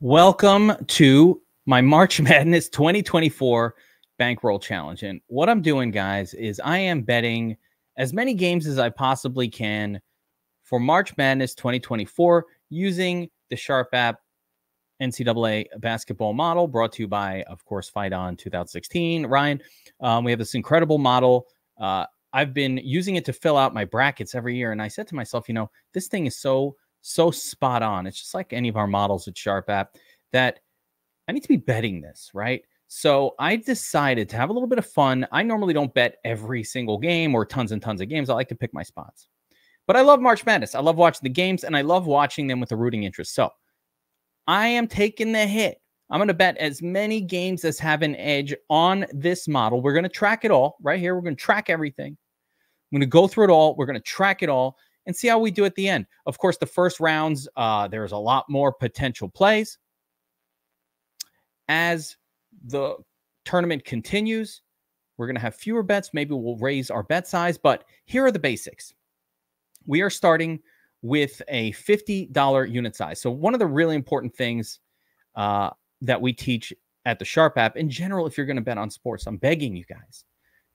Welcome to my March Madness 2024 Bankroll Challenge. And what I'm doing, guys, is I am betting as many games as I possibly can for March Madness 2024 using the Sharp app NCAA basketball model brought to you by, of course, Fight On 2016. Ryan, we have this incredible model. I've been using it to fill out my brackets every year. And I said to myself, you know, this thing is so spot on. It's just like any of our models at Sharp app that I need to be betting this, right? So I decided to have a little bit of fun. I normally don't bet every single game or tons and tons of games. I like to pick my spots. But I love March Madness. I love watching the games, and I love watching them with a rooting interest. So I am taking the hit. I'm going to bet as many games as have an edge on this model. We're going to track it all right here. We're going to track everything. I'm going to go through it all. We're going to track it all and see how we do at the end. Of course, the first rounds, there's a lot more potential plays. As the tournament continues, we're going to have fewer bets. Maybe we'll raise our bet size, but here are the basics. We are starting with a $50 unit size. So one of the really important things that we teach at the Sharp app, in general, if you're going to bet on sports, I'm begging you guys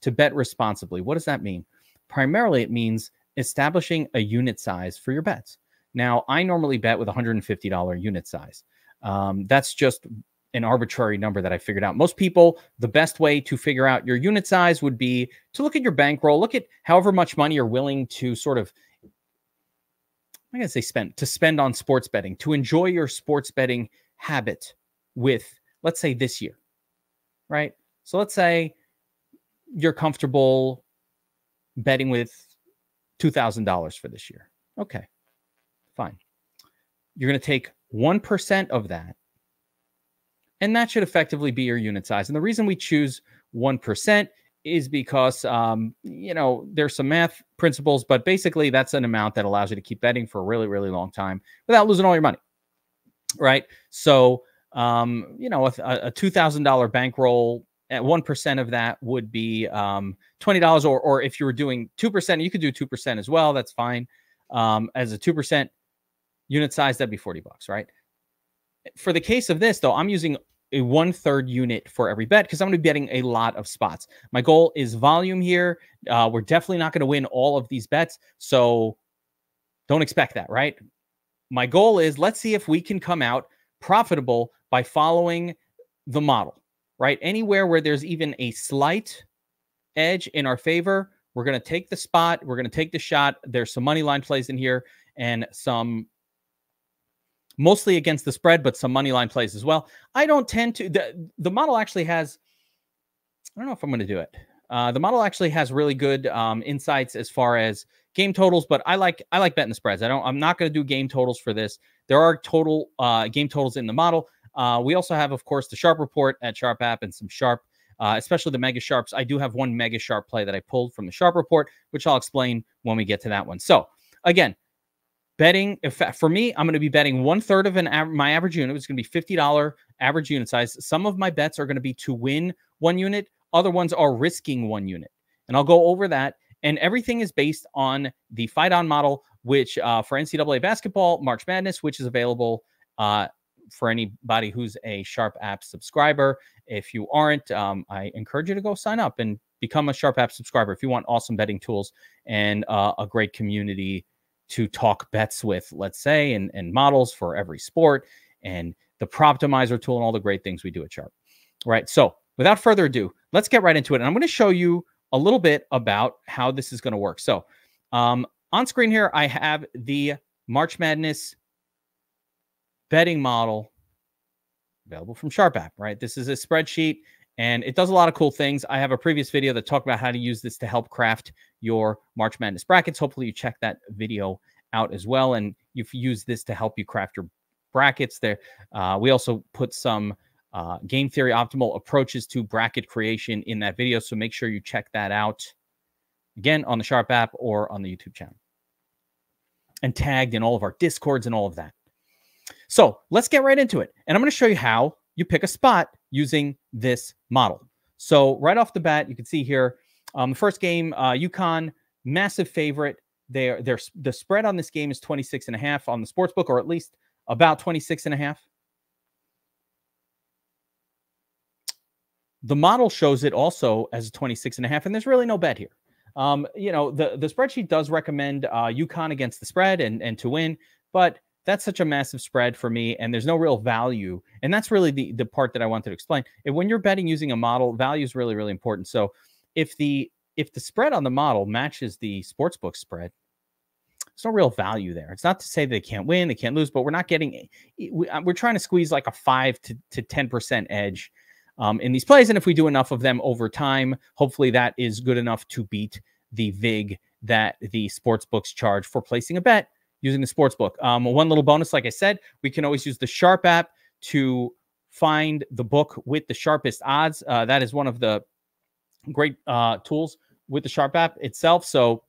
to bet responsibly. What does that mean? Primarily, it means establishing a unit size for your bets. Now, I normally bet with $150 unit size. That's just an arbitrary number that I figured out. Most people, the best way to figure out your unit size would be to look at your bankroll, look at however much money you're willing to sort of, I'm going to say spend on sports betting, to enjoy your sports betting habit with, let's say, this year, right? So let's say you're comfortable betting with $2,000 for this year. Okay, fine. You're going to take 1% of that, and that should effectively be your unit size. And the reason we choose 1% is because, you know, there's some math principles, but basically that's an amount that allows you to keep betting for a really, really long time without losing all your money, right? So, you know, a $2,000 bankroll, at 1% of that would be $20, or if you were doing 2%, you could do 2% as well. That's fine. As a 2% unit size, that'd be $40, right? For the case of this, though, I'm using a 1/3 unit for every bet because I'm going to be betting a lot of spots. My goal is volume here. We're definitely not going to win all of these bets, so don't expect that, right? My goal is, let's see if we can come out profitable by following the model, right? Anywhere where there's even a slight edge in our favor, we're going to take the spot. We're going to take the shot. There's some money line plays in here and some mostly against the spread, but some money line plays as well. I don't tend to, the model actually has, I don't know if I'm going to do it. The model actually has really good insights as far as game totals, but I like betting the spreads. I'm not going to do game totals for this. There are total game totals in the model. We also have, of course, the Sharp report at Sharp app and some Sharp, especially the Mega Sharps. I do have one Mega Sharp play that I pulled from the Sharp report, which I'll explain when we get to that one. So again, betting, for me, I'm going to be betting 1/3 of my average unit. It's going to be $50 average unit size. Some of my bets are going to be to win 1 unit. Other ones are risking 1 unit. And I'll go over that. And everything is based on the Fight On model, which for NCAA basketball, March Madness, which is available for anybody who's a Sharp app subscriber. If you aren't, I encourage you to go sign up and become a Sharp app subscriber if you want awesome betting tools and a great community to talk bets with, let's say, and models for every sport, and the Proptimizer tool and all the great things we do at Sharp. All right, so without further ado, let's get right into it. And I'm going to show you a little bit about how this is going to work. So on screen here, I have the March Madness betting model available from Sharp app, right? This is a spreadsheet, and it does a lot of cool things. I have a previous video that talked about how to use this to help craft your March Madness brackets. Hopefully you check that video out as well, and you've used this to help you craft your brackets there. We also put some game theory optimal approaches to bracket creation in that video, so make sure you check that out, again, on the Sharp app or on the YouTube channel, and tagged in all of our Discords and all of that. So let's get right into it. And I'm going to show you how you pick a spot using this model. So right off the bat, you can see here, the first game, UConn, massive favorite. The spread on this game is 26.5 on the sports book, or at least about 26.5. The model shows it also as a 26.5, and there's really no bet here. You know, the spreadsheet does recommend UConn against the spread and to win, but that's such a massive spread for me, and there's no real value. And that's really the part that I wanted to explain. And when you're betting using a model, value is really, really important. So if the spread on the model matches the sportsbook spread, there's no real value there. It's not to say they can't win, they can't lose, but we're not getting, we're trying to squeeze like a 5 to 10% edge in these plays. And if we do enough of them over time, hopefully that is good enough to beat the VIG that the sports books charge for placing a bet using the sports book. One little bonus, like I said, we can always use the Sharp app to find the book with the sharpest odds. That is one of the great tools with the Sharp app itself. So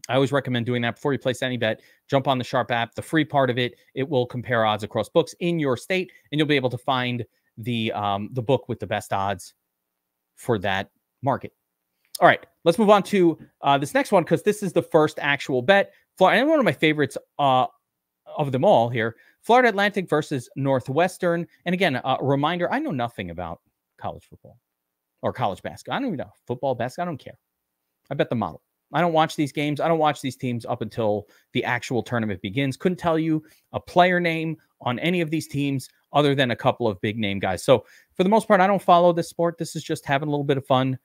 I always recommend doing that before you place any bet. Jump on the Sharp app, the free part of it. It will compare odds across books in your state, and you'll be able to find the book with the best odds for that market. All right, let's move on to this next one, because this is the first actual bet. And one of my favorites of them all here, Florida Atlantic versus Northwestern. And again, a reminder, I know nothing about college football or college basketball. I don't even know. Football, basketball, I don't care. I bet the model. I don't watch these games. I don't watch these teams up until the actual tournament begins. Couldn't tell you a player name on any of these teams other than a couple of big name guys. So for the most part, I don't follow this sport. This is just having a little bit of fun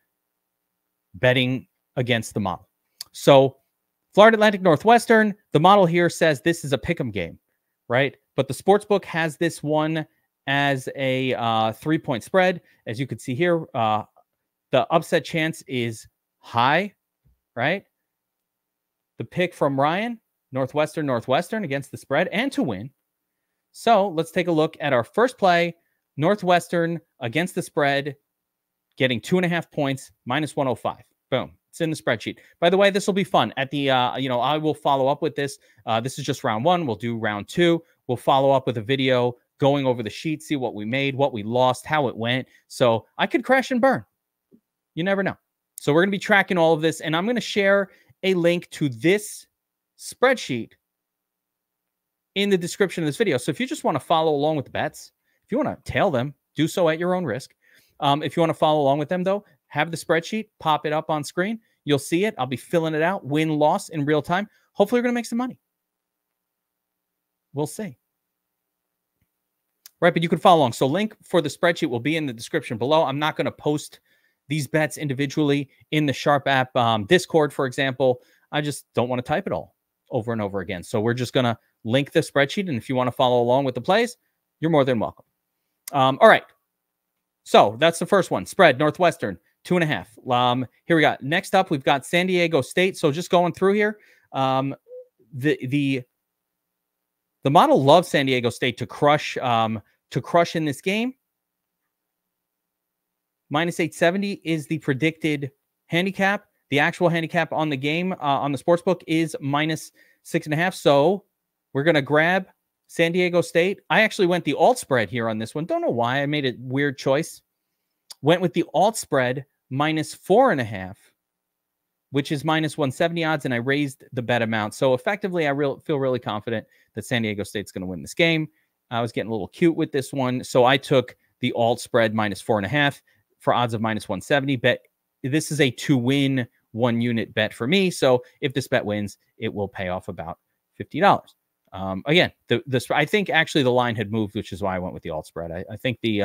betting against the model. So Florida Atlantic Northwestern, the model here says this is a pick'em game, right? But the sports book has this one as a 3-point spread. As you can see here, the upset chance is high, right? The pick from Ryan, Northwestern against the spread and to win. So let's take a look at our first play. Northwestern against the spread, getting 2.5 points, -105. Boom. It's in the spreadsheet. By the way, this will be fun. At the, I will follow up with this. This is just round 1. We'll do round 2. We'll follow up with a video going over the sheet, see what we made, what we lost, how it went. So I could crash and burn. You never know. So we're going to be tracking all of this, and I'm going to share a link to this spreadsheet in the description of this video. So if you just want to follow along with the bets, if you want to tail them, do so at your own risk. If you want to follow along with them, though, have the spreadsheet, pop it up on screen. You'll see it. I'll be filling it out, win-loss in real time. Hopefully, you're going to make some money. We'll see. Right, but you can follow along. So link for the spreadsheet will be in the description below. I'm not going to post these bets individually in the Sharp app Discord, for example. I just don't want to type it all over and over again. So we're just going to link the spreadsheet. And if you want to follow along with the plays, you're more than welcome. All right. So that's the first one. Spread, Northwestern, 2.5. Here we got. Next up, we've got San Diego State. So just going through here, the model loves San Diego State to crush in this game. -870 is the predicted handicap. The actual handicap on the game on the sportsbook is -6.5. So we're going to grab San Diego State. I actually went the alt spread here on this one. Don't know why. I made a weird choice. Went with the alt spread -4.5, which is -170 odds, and I raised the bet amount. So effectively, I feel really confident that San Diego State's going to win this game. I was getting a little cute with this one, so I took the alt spread -4.5 for odds of -170. Bet this is a to-win 1-unit bet for me. So if this bet wins, it will pay off about $50. Again, I think actually the line had moved, which is why I went with the alt spread. I think the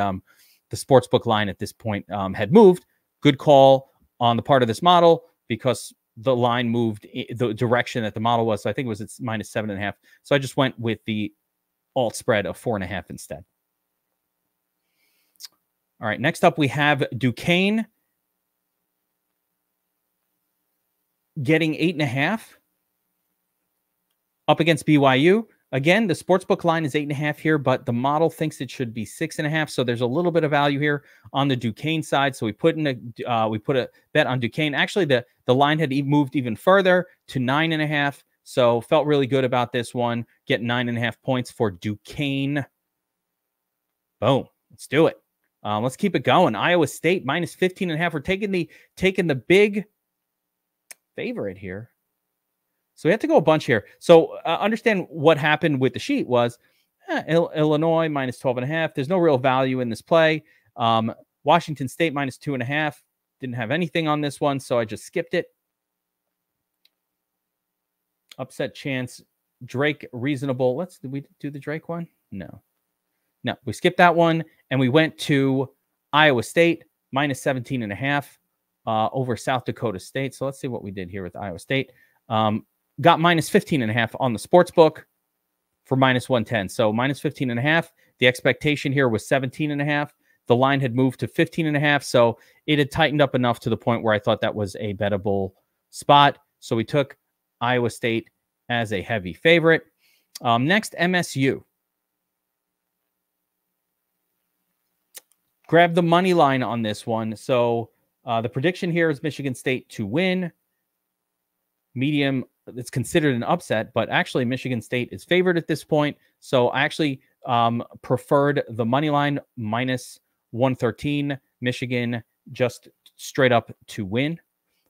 sportsbook line at this point had moved. Good call on the part of this model, because the line moved the direction that the model was. So I think it was it's -7.5. So I just went with the alt spread of 4.5 instead. All right, next up we have Duquesne getting 8.5 up against BYU. Again, the sportsbook line is 8.5 here, but the model thinks it should be 6.5. So there's a little bit of value here on the Duquesne side. So we put a bet on Duquesne. Actually, the line had moved even further to 9.5. So felt really good about this one. Get 9.5 points for Duquesne. Boom. Let's do it. Let's keep it going. Iowa State -15.5. We're taking the big favorite here. So we have to go a bunch here. So understand what happened with the sheet was Illinois -12.5. There's no real value in this play. Washington State minus 2.5. Didn't have anything on this one, so I just skipped it. Upset chance. Drake reasonable. Did we do the Drake one? No, we skipped that one, and we went to Iowa State minus 17.5 over South Dakota State. So let's see what we did here with Iowa State. Got minus 15.5 on the sports book for minus 110. So minus 15.5. The expectation here was 17.5. The line had moved to 15.5, so it had tightened up enough to the point where I thought that was a bettable spot. So we took Iowa State as a heavy favorite. Next, MSU. Grab the money line on this one. So the prediction here is Michigan State to win. Medium, it's considered an upset, but actually Michigan State is favored at this point. So I actually preferred the money line minus 113. Michigan just straight up to win.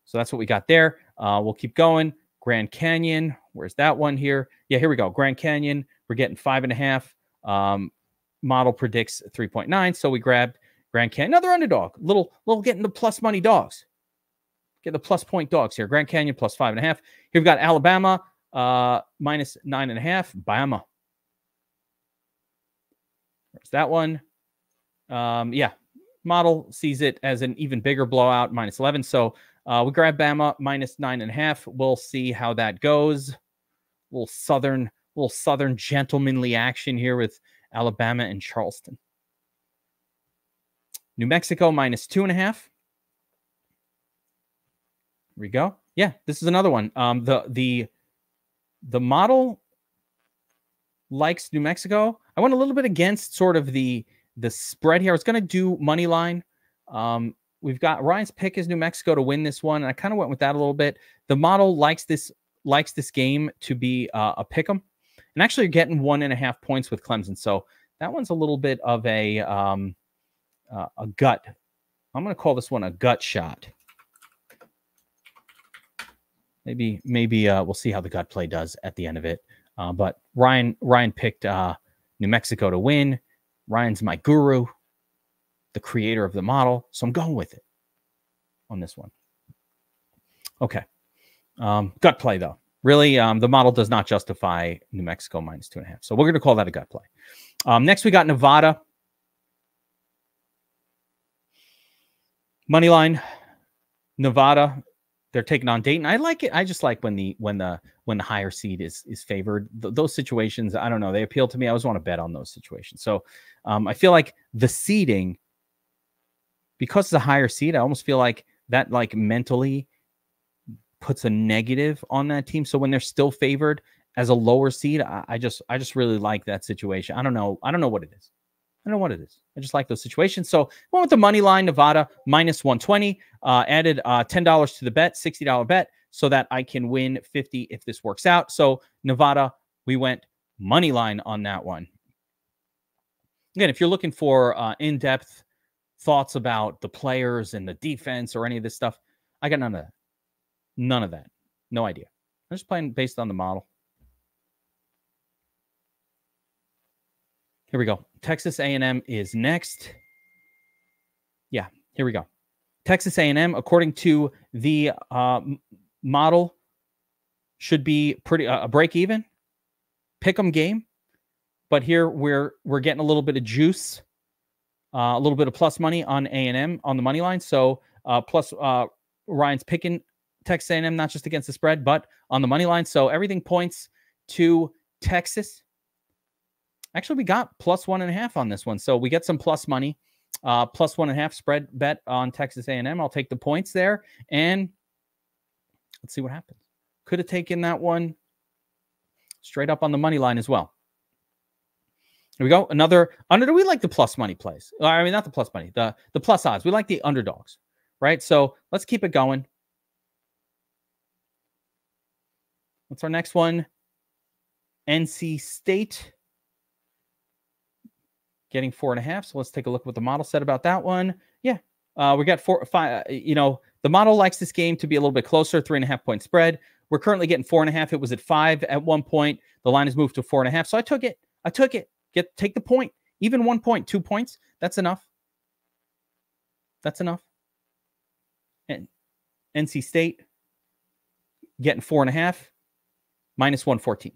So that's what we got there. We'll keep going. Grand Canyon. Where's that one here? Yeah, here we go. Grand Canyon. We're getting 5.5. Model predicts 3.9. So we grabbed Grand Canyon. Another underdog. Little getting the plus money dogs. Get the plus point dogs here. Grand Canyon plus 5.5. Here we've got Alabama minus 9.5. Bama. There's that one. Yeah. Model sees it as an even bigger blowout, minus 11. So we grab Bama minus 9.5. We'll see how that goes. Little southern gentlemanly action here with Alabama and Charleston. New Mexico minus 2.5. Here we go. Yeah, this is another one. The model likes New Mexico. I went a little bit against sort of the spread here. I was going to do money line. We've got Ryan's pick is New Mexico to win this one, and I kind of went with that a little bit. The model likes this game to be a pick 'em, and actually you're getting 1.5 points with Clemson. So that one's a little bit of a gut. I'm going to call this one a gut shot. Maybe we'll see how the gut play does at the end of it. But Ryan picked New Mexico to win. Ryan's my guru, the creator of the model, so I'm going with it on this one. Okay. Gut play, though. Really, the model does not justify New Mexico minus 2.5. So we're going to call that a gut play. Next, we got Nevada. Money line, Nevada. They're taking on Dayton. I like it. I just like when the higher seed is favored. Those situations, I don't know. They appeal to me. I always want to bet on those situations. So I feel like the seeding, because it's a higher seed, I almost feel like that like mentally puts a negative on that team. So when they're still favored as a lower seed, I just really like that situation. I don't know what it is. I don't know what it is. I just like those situations. So went with the money line, Nevada minus 120. Added $10 to the bet, $60 bet, so that I can win 50 if this works out. So Nevada, we went money line on that one. Again, if you're looking for in-depth thoughts about the players and the defense or any of this stuff, I got none of that. None of that. No idea. I'm just playing based on the model. Here we go. Texas A&M is next. Yeah, here we go. Texas A&M, according to the model, should be pretty a break even, pick 'em game. But here we're getting a little bit of juice, a little bit of plus money on A&M on the money line. So plus Ryan's picking Texas A&M not just against the spread, but on the money line. So everything points to Texas. Actually, we got plus 1.5 on this one. So we get some plus money, plus 1.5 spread bet on Texas A&M. I'll take the points there, and let's see what happens. Could have taken that one straight up on the money line as well. Here we go. Another under. We like the plus money plays. I mean, not the plus money, the plus odds. We like the underdogs, right? So let's keep it going. What's our next one? NC State. Getting 4.5. So let's take a look at what the model said about that one. Yeah, we got 4, 5. The model likes this game to be a little bit closer, 3.5 point spread. We're currently getting 4.5. It was at 5 at one point. The line has moved to 4.5. So I took it. Take the point. Even 1 point, 2 points. That's enough. That's enough. And NC State getting 4.5, minus 114.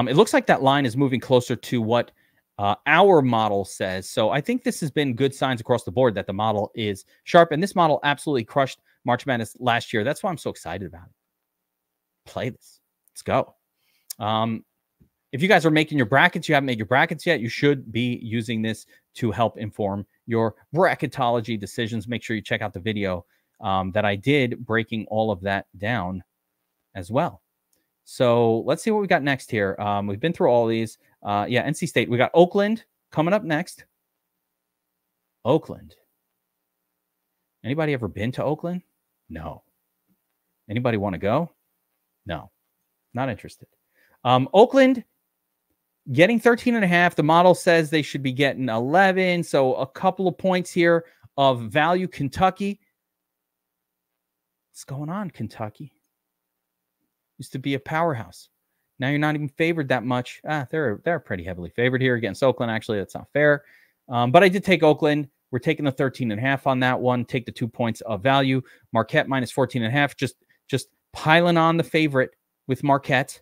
It looks like that line is moving closer to what our model says. So I think this has been good signs across the board that the model is sharp. And this model absolutely crushed March Madness last year. That's why I'm so excited about it. Play this. Let's go. If you guys are making your brackets, you haven't made your brackets yet, you should be using this to help inform your bracketology decisions. Make sure you check out the video that I did breaking all of that down as well. So let's see what we got next here. We've been through all these. Yeah, NC State. We got Oakland coming up next. Oakland. Anybody ever been to Oakland? No. Anybody want to go? No. Not interested. Oakland getting 13.5. The model says they should be getting 11. So a couple of points here of value. Kentucky. What's going on, Kentucky? Used to be a powerhouse. Now you're not even favored that much. They're pretty heavily favored here against Oakland. Actually, that's not fair. But I did take Oakland. We're taking the 13.5 on that one. Take the 2 points of value. Marquette minus 14.5. Just piling on the favorite with Marquette.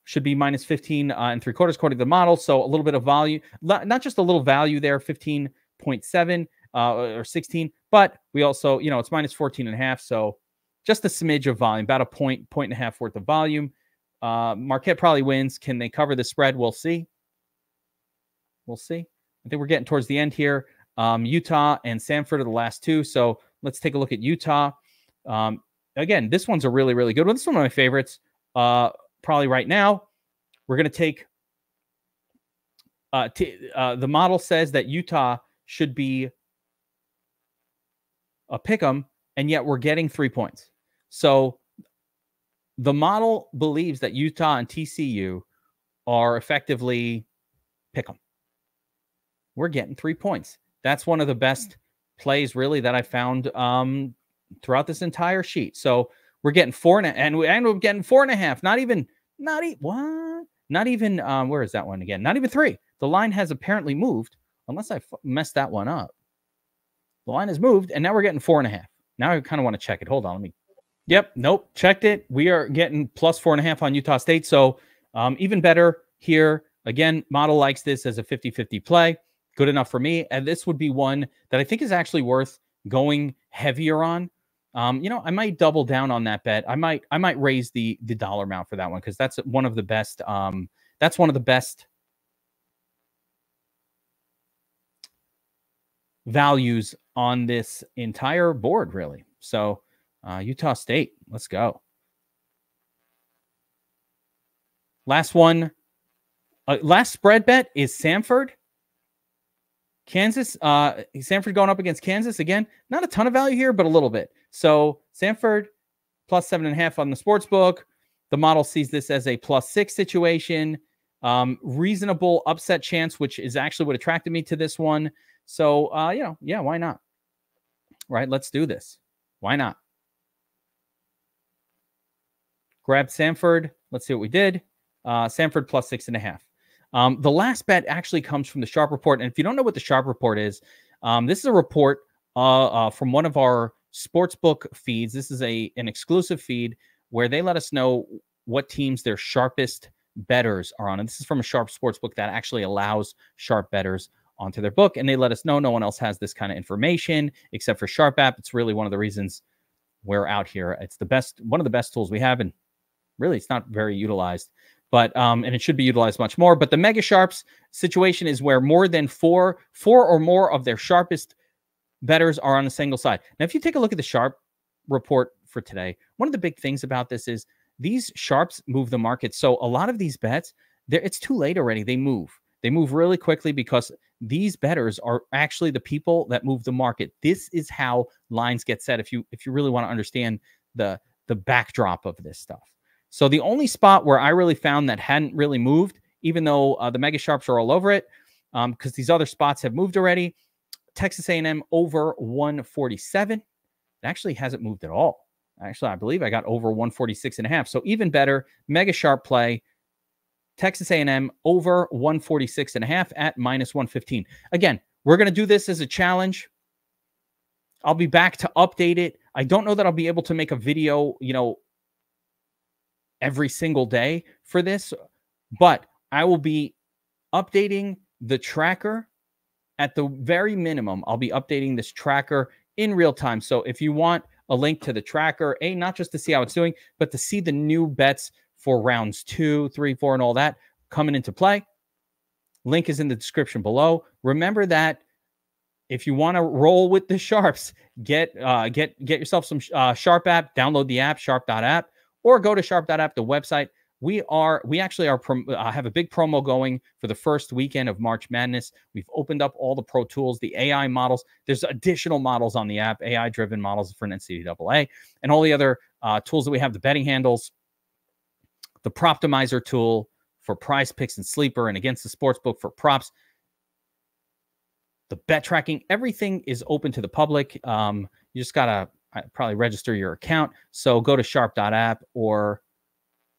Should be minus 15 and 3/4 according to the model. So a little bit of value, not just a little value there, 15.7 or 16, but we also, it's minus 14.5. So just a smidge of volume, about a point and a half worth of volume. Marquette probably wins. Can they cover the spread? We'll see. We'll see. I think we're getting towards the end here. Utah and Samford are the last two. So let's take a look at Utah. Again, this one's a really, really good one. This is one of my favorites. Probably right now, we're going to take the model says that Utah should be a pick 'em, and yet we're getting 3 points. So the model believes that Utah and TCU are effectively pick 'em. We're getting 3 points. That's one of the best plays, really, that I found throughout this entire sheet. So we're getting 4.5, and we end up getting 4.5. Not even, where is that one again? Not even 3. The line has apparently moved, unless I messed that one up. The line has moved, and now we're getting 4.5. Now I kind of want to check it. Hold on. Yep. Nope. Checked it. We are getting plus 4.5 on Utah State. So even better here. Again, model likes this as a 50-50 play. Good enough for me. And this would be one that I think is actually worth going heavier on. I might double down on that bet. I might raise the dollar amount for that one, because that's one of the best. That's one of the best values on this entire board, really. So Utah State, let's go. Last one. Last spread bet is Samford. Kansas, Samford going up against Kansas again. Not a ton of value here, but a little bit. So Samford plus 7.5 on the sports book. The model sees this as a +6 situation. Reasonable upset chance, which is actually what attracted me to this one. So, yeah, why not? Right, let's do this. Why not? Grab Samford. Let's see what we did. Samford plus 6.5. The last bet actually comes from the Sharp Report. And if you don't know what the Sharp Report is, this is a report from one of our sportsbook feeds. This is an exclusive feed where they let us know what teams their sharpest bettors are on. And this is from a Sharp Sportsbook that actually allows sharp bettors onto their book. And they let us know no one else has this kind of information except for Sharp app. It's really one of the reasons we're out here. It's the best, one of the best tools we have. And really, it's not very utilized. But and it should be utilized much more. But the Mega Sharps situation is where more than four or more of their sharpest bettors are on a single side. Now, if you take a look at the Sharp report for today, one of the big things about this is these sharps move the market. So a lot of these bets, it's too late already. They move really quickly because these bettors are actually the people that move the market. This is how lines get set. If you really want to understand the backdrop of this stuff. So the only spot where I really found that hadn't really moved, even though the Mega Sharps are all over it, because these other spots have moved already, Texas A&M over 147. It actually hasn't moved at all. Actually, I believe I got over 146.5. So even better, Mega Sharp play, Texas A&M over 146.5 at -115. Again, we're going to do this as a challenge. I'll be back to update it. I don't know that I'll be able to make a video, every single day for this, but I will be updating the tracker. At the very minimum, I'll be updating this tracker in real time. So if you want a link to the tracker, not just to see how it's doing, but to see the new bets for rounds 2, 3, 4, and all that coming into play, link is in the description below. Remember that if you want to roll with the sharps, get yourself some Sharp app, download the app, sharp.app, or go to sharp.app, the website. We actually have a big promo going for the first weekend of March Madness. We've opened up all the pro tools, the AI models. There's additional models on the app, AI-driven models for an NCAA, and all the other tools that we have, the betting handles, the Proptimizer tool for prize picks and sleeper, and against the sportsbook for props. The bet tracking, everything is open to the public. You just got to probably register your account. So go to sharp.app or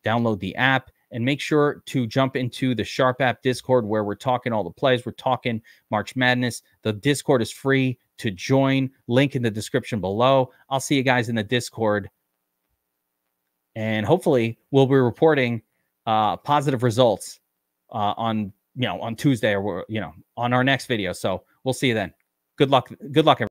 download the app and make sure to jump into the Sharp app Discord where we're talking all the plays. We're talking March Madness. The Discord is free to join. Link in the description below. I'll see you guys in the Discord. And hopefully we'll be reporting positive results on Tuesday or, on our next video. So we'll see you then. Good luck. Good luck, everyone.